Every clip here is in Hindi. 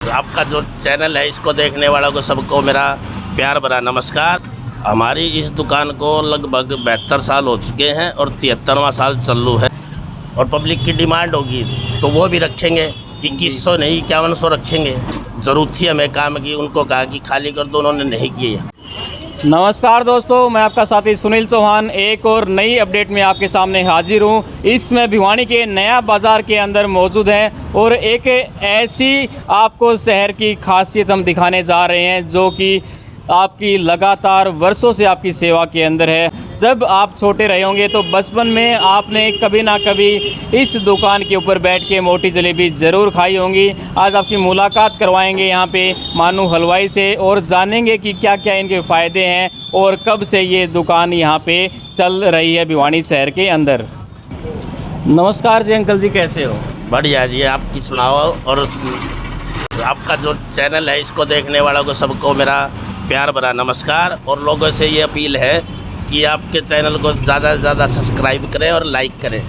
आपका जो चैनल है इसको देखने वालों को सबको मेरा प्यार भरा नमस्कार। हमारी इस दुकान को लगभग 72 साल हो चुके हैं और 73वां साल चालू है और पब्लिक की डिमांड होगी तो वो भी रखेंगे। 2100 नहीं 5100 रखेंगे। ज़रूरत थी हमें काम की, उनको कहा कि खाली कर दो, उन्होंने नहीं किए। नमस्कार दोस्तों, मैं आपका साथी सुनील चौहान एक और नई अपडेट में आपके सामने हाजिर हूँ। इसमें भिवानी के नया बाज़ार के अंदर मौजूद हैं और एक ऐसी आपको शहर की खासियत हम दिखाने जा रहे हैं जो कि आपकी लगातार वर्षों से आपकी सेवा के अंदर है। जब आप छोटे रहे होंगे तो बचपन में आपने कभी ना कभी इस दुकान के ऊपर बैठ के मोटी जलेबी ज़रूर खाई होंगी। आज आपकी मुलाकात करवाएंगे यहाँ पे मानू हलवाई से और जानेंगे कि क्या क्या इनके फ़ायदे हैं और कब से ये दुकान यहाँ पे चल रही है भिवानी शहर के अंदर। नमस्कार जी अंकल जी, कैसे हो? बढ़िया जी, आपकी सुनाओ। और आपका जो चैनल है इसको देखने वालों को सबको मेरा प्यार भरा नमस्कार। और लोगों से ये अपील है कि आपके चैनल को ज़्यादा से ज़्यादा सब्सक्राइब करें और लाइक करें।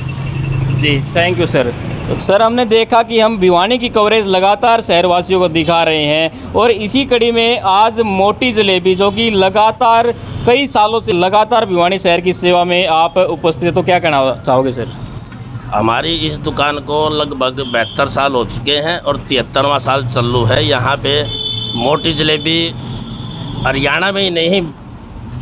जी थैंक यू सर। तो सर हमने देखा कि हम भिवानी की कवरेज लगातार शहरवासियों को दिखा रहे हैं और इसी कड़ी में आज मोटी जलेबी जो कि लगातार कई सालों से लगातार भिवानी शहर की सेवा में आप उपस्थित हैं, तो क्या कहना चाहोगे सर? हमारी इस दुकान को लगभग 72 साल हो चुके हैं और 73वां साल चालू है। यहाँ पे मोटी जलेबी हरियाणा में ही नहीं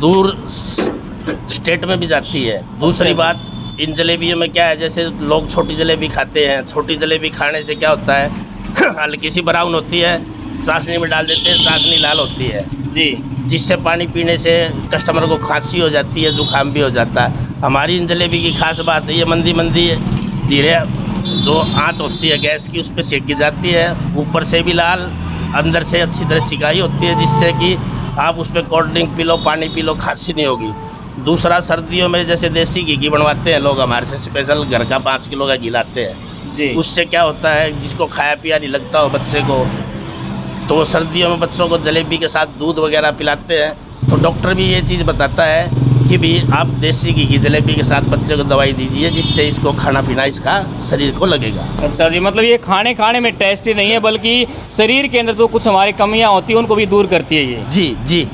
दूर स्टेट में भी जाती है। दूसरी बात, इन जलेबियों में क्या है, जैसे लोग छोटी जलेबी खाते हैं, छोटी जलेबी खाने से क्या होता है हल्की सी ब्राउन होती है, चाशनी में डाल देते हैं, चाशनी लाल होती है जी, जिससे पानी पीने से कस्टमर को खांसी हो जाती है, जुकाम भी हो जाता है। हमारी इन जलेबी की खास बात है, ये मंदी धीरे जो आँच होती है गैस की उस पर सेकी जाती है, ऊपर से भी लाल अंदर से अच्छी तरह सिकाई होती है, जिससे कि आप उस पर कोल्ड ड्रिंक पी लो, पानी पी लो, खांसी नहीं होगी। दूसरा, सर्दियों में जैसे देसी घी बनवाते हैं लोग, हमारे से स्पेशल घर का 5 किलो का घी लाते हैं जी। उससे क्या होता है, जिसको खाया पिया नहीं लगता हो बच्चे को, तो सर्दियों में बच्चों को जलेबी के साथ दूध वगैरह पिलाते हैं। तो डॉक्टर भी ये चीज़ बताता है कि भी आप देसी घी की जलेबी के साथ बच्चे को दवाई दीजिए, जिससे इसको खाना पीना इसका शरीर को लगेगा। अच्छा जी, मतलब ये खाने में टेस्टी नहीं है बल्कि शरीर के अंदर जो कुछ हमारी कमियां होती हैं उनको भी दूर करती है ये। जी जी।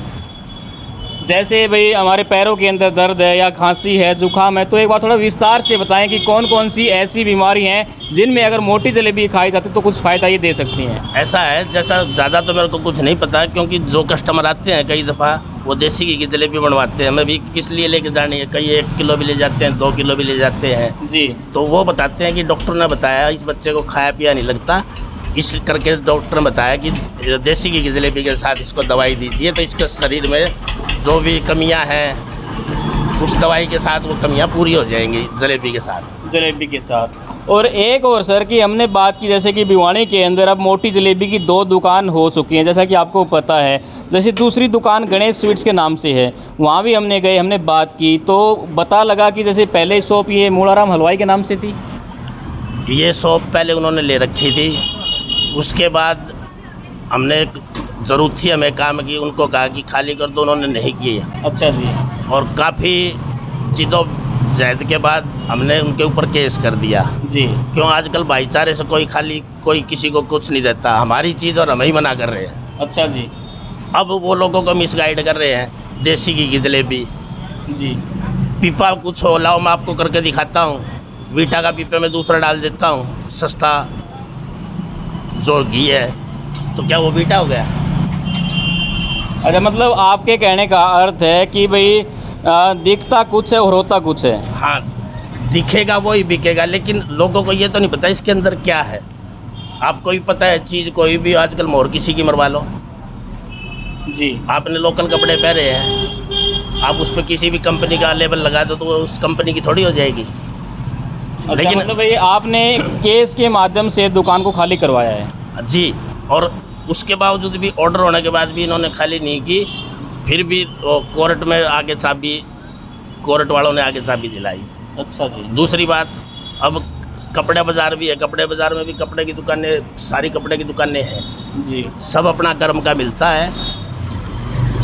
जैसे भाई हमारे पैरों के अंदर दर्द है या खांसी है, जुकाम है, तो एक बार थोड़ा विस्तार से बताएं कि कौन कौन सी ऐसी बीमारी हैं जिनमें अगर मोटी जलेबी खाई जाती तो कुछ फ़ायदा ये दे सकती हैं। ऐसा है, जैसा ज़्यादा तो मेरे को कुछ नहीं पता, क्योंकि जो कस्टमर आते हैं कई दफ़ा वो देसी घी की जलेबी बनवाते हैं। हमें भी किस लिए लेके जानी है, कई 1 किलो भी ले जाते हैं, 2 किलो भी ले जाते हैं जी। तो वो बताते हैं कि डॉक्टर ने बताया इस बच्चे को खाया पिया नहीं लगता, इस करके डॉक्टर ने बताया कि देसी घी की जलेबी के साथ इसको दवाई दीजिए, तो इसके शरीर में जो भी कमियां हैं उस दवाई के साथ वो कमियां पूरी हो जाएंगी जलेबी के साथ। और एक और सर की हमने बात की, जैसे कि भिवानी के अंदर अब मोटी जलेबी की 2 दुकान हो चुकी हैं, जैसा कि आपको पता है। जैसे दूसरी दुकान गणेश स्वीट्स के नाम से है, वहाँ भी हमने गए, हमने बात की तो पता लगा कि जैसे पहले शॉप ये मूलाराम हलवाई के नाम से थी। ये शॉप पहले उन्होंने ले रखी थी, उसके बाद हमने ज़रूरत थी हमें काम की, उनको कहा कि खाली कर दो, उन्होंने नहीं किए। अच्छा जी। और काफ़ी जिद्दोजहद के बाद हमने उनके ऊपर केस कर दिया जी। क्यों, आजकल भाईचारे से कोई किसी को कुछ नहीं देता, हमारी चीज़ और हमें ही मना कर रहे हैं। अच्छा जी। अब वो लोगों को मिसगाइड कर रहे हैं। देसी घी की जलेबी जी। पीपा कुछ हो, लाओ मैं आपको करके दिखाता हूँ, वीटा का पीपे में दूसरा डाल देता हूँ, सस्ता जो घी है, तो क्या वो वीटा हो गया? अच्छा, मतलब आपके कहने का अर्थ है कि भाई दिखता कुछ है और होता कुछ है। हाँ, दिखेगा वही बिकेगा, लेकिन लोगों को ये तो नहीं पता इसके अंदर क्या है। आपको भी पता है चीज़ कोई भी आजकल मोहर किसी की मरवा लो जी। आपने लोकल कपड़े पहने हैं, आप उस पर किसी भी कंपनी का लेबल लगा दो तो वो उस कंपनी की थोड़ी हो जाएगी। अच्छा, लेकिन मतलब भाई आपने केस के माध्यम से दुकान को खाली करवाया है? जी, और उसके बावजूद भी ऑर्डर होने के बाद भी इन्होंने खाली नहीं की, फिर भी कोर्ट में आके कोर्ट वालों ने आगे चाबी दिलाई। अच्छा जी। दूसरी बात, अब कपड़े बाज़ार भी है, कपड़े बाज़ार में भी कपड़े की दुकानें, सारी कपड़े की दुकानें हैं जी। सब अपना कर्म का मिलता है,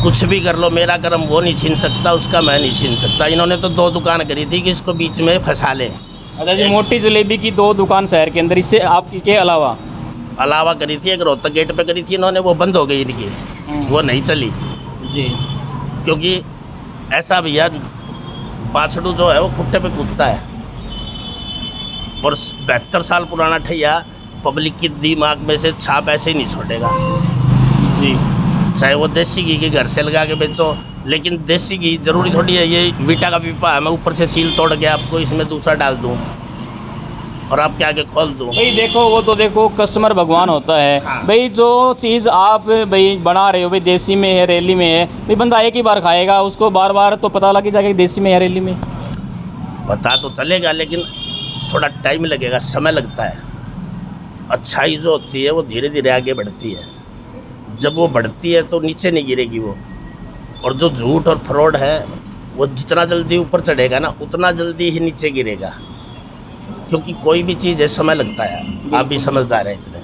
कुछ भी कर लो, मेरा कर्म वो नहीं छीन सकता, उसका मैं नहीं छीन सकता। इन्होंने तो 2 दुकान करी थी कि इसको बीच में फंसा लें। अच्छा जी, मोटी जलेबी की 2 दुकान शहर के अंदर, इससे आपके के अलावा अलावा करी थी, एक रोहतक गेट पे करी थी इन्होंने, वो बंद हो गई इनकी, वो नहीं चली। जी क्योंकि ऐसा भैया पाछड़ू जो है वो खुट्टे पे कूदता है, और 72 साल पुराना ठैया पब्लिक की दिमाग में से छाप ऐसे ही नहीं छोड़ेगा। जी चाहे वो देसी घी के घर से लगा के बेचो, लेकिन देसी घी जरूरी थोड़ी है ये वीटा का पीपा है मैं ऊपर से सील तोड़ के आपको इसमें दूसरा डाल दूँ और आपके आगे खोल दूँ। भाई देखो, वो तो देखो कस्टमर भगवान होता है। हाँ। भाई जो चीज़ आप भाई बना रहे हो, भाई देसी में है, रेली में है, भाई बंदा एक ही बार खाएगा, उसको बार बार तो पता लग ही जाएगा कि देसी में है, रेली में। पता तो चलेगा लेकिन थोड़ा टाइम लगेगा, समय लगता है। अच्छाई जो होती है वो धीरे धीरे आगे बढ़ती है, जब वो बढ़ती है तो नीचे नहीं गिरेगी वो। और जो झूठ और फ्रॉड है वो जितना जल्दी ऊपर चढ़ेगा ना उतना जल्दी ही नीचे गिरेगा, क्योंकि कोई भी चीज़ है समय लगता है। आप भी समझदार हैं इतने।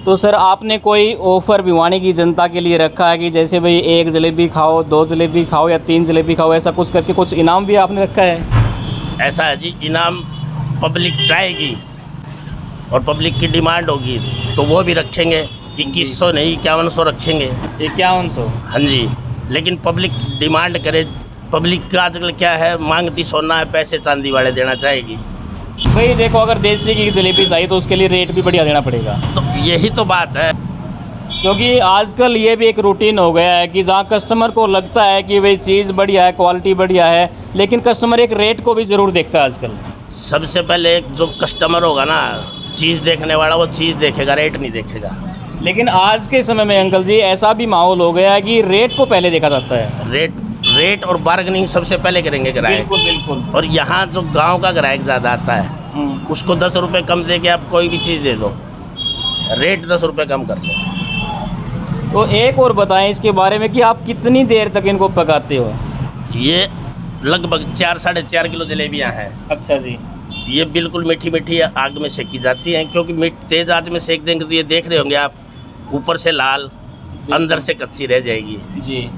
तो सर आपने कोई ऑफ़र भिवानी की जनता के लिए रखा है कि जैसे भाई 1 जलेबी खाओ, 2 जलेबी खाओ या 3 जलेबी खाओ, ऐसा कुछ करके कुछ इनाम भी आपने रखा है? ऐसा है जी, इनाम पब्लिक चाहेगी और पब्लिक की डिमांड होगी तो वो भी रखेंगे। 2100 नहीं 5100 रखेंगे। 5100? हाँ जी, लेकिन पब्लिक डिमांड करे। पब्लिक का आजकल क्या है, मांगती सोना है, पैसे चांदी वाले देना चाहेगी। भाई देखो, अगर देसी की जलेबी चाहिए तो उसके लिए रेट भी बढ़िया देना पड़ेगा। तो यही तो बात है, क्योंकि आजकल ये भी एक रूटीन हो गया है कि जहाँ कस्टमर को लगता है कि भाई चीज़ बढ़िया है, क्वालिटी बढ़िया है, लेकिन कस्टमर एक रेट को भी ज़रूर देखता है आजकल। सबसे पहले एक जो कस्टमर होगा ना, चीज़ देखने वाला, वो चीज़ देखेगा, रेट नहीं देखेगा। लेकिन आज के समय में अंकल जी ऐसा भी माहौल हो गया है कि रेट को पहले देखा जाता है। रेट और बार्गेनिंग सबसे पहले करेंगे ग्राहक। बिल्कुल बिल्कुल। और यहाँ जो गांव का ग्राहक ज़्यादा आता है उसको 10 रुपये कम दे के आप कोई भी चीज़ दे दो, रेट 10 रुपये कम कर दो। तो एक और बताएं इसके बारे में कि आप कितनी देर तक इनको पकाते हो? ये लगभग 4-4.5 किलो जलेबियाँ हैं। अच्छा जी। ये बिल्कुल मीठी मीठी आग में सेकी जाती हैं, क्योंकि तेज़ आंच में सेक देंगे तो ये देख रहे होंगे आप, ऊपर से लाल अंदर से कच्ची रह जाएगी जी।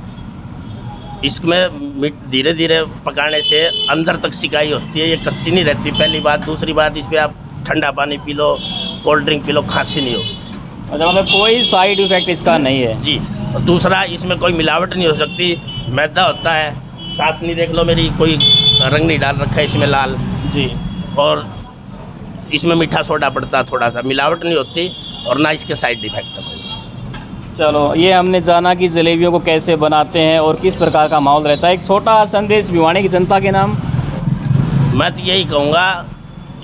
इसमें धीरे धीरे पकाने से अंदर तक सिकाई होती है, ये कच्ची नहीं रहती। पहली बात। दूसरी बात, इस पर आप ठंडा पानी P low, cold drink P low, खांसी नहीं होगी। अच्छा, मतलब कोई साइड इफेक्ट इसका नहीं है? जी। और दूसरा, इसमें कोई मिलावट नहीं हो सकती। मैदा होता है, चाशनी देख लो मेरी, कोई रंग नहीं डाल रखा है इसमें लाल जी। और इसमें मीठा सोडा पड़ता है थोड़ा सा, मिलावट नहीं होती और ना इसके साइड इफेक्ट है। चलो, ये हमने जाना कि जलेबियों को कैसे बनाते हैं और किस प्रकार का माहौल रहता है। एक छोटा संदेश भिवानी की जनता के नाम। मैं तो यही कहूँगा,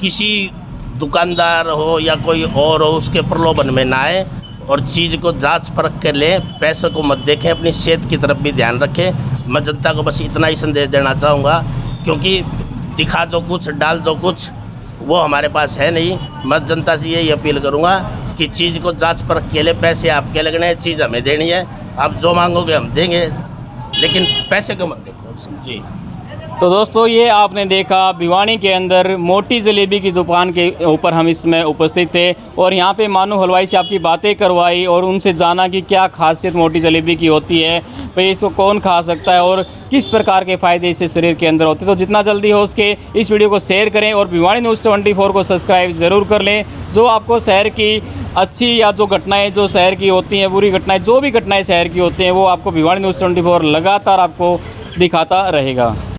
किसी दुकानदार हो या कोई और हो उसके प्रलोभन में ना आए और चीज़ को जांच परख कर लें, पैसे को मत देखें, अपनी सेहत की तरफ भी ध्यान रखें। मैं जनता को बस इतना ही संदेश देना चाहूँगा, क्योंकि दिखा दो कुछ, डाल दो कुछ, वो हमारे पास है नहीं। मैं जनता से यही अपील करूँगा कि चीज़ को जांच परख के लिए, पैसे आपके लगने हैं, चीज़ हमें देनी है, आप जो मांगोगे हम देंगे, लेकिन पैसे को मत देखो। जी। तो दोस्तों, ये आपने देखा भिवानी के अंदर मोटी जलेबी की दुकान के ऊपर हम इसमें उपस्थित थे और यहाँ पे मानू हलवाई से आपकी बातें करवाई और उनसे जाना कि क्या खासियत मोटी जलेबी की होती है, भाई इसको कौन खा सकता है और किस प्रकार के फ़ायदे इससे शरीर के अंदर होते हैं। तो जितना जल्दी हो सके इस वीडियो को शेयर करें और भिवानी न्यूज़ 24 को सब्सक्राइब ज़रूर कर लें। जो आपको शहर की अच्छी या जो घटनाएँ जो शहर की होती हैं, बुरी घटनाएँ, जो भी घटनाएँ शहर की होती हैं, वो आपको भिवानी न्यूज़ 24 लगातार आपको दिखाता रहेगा।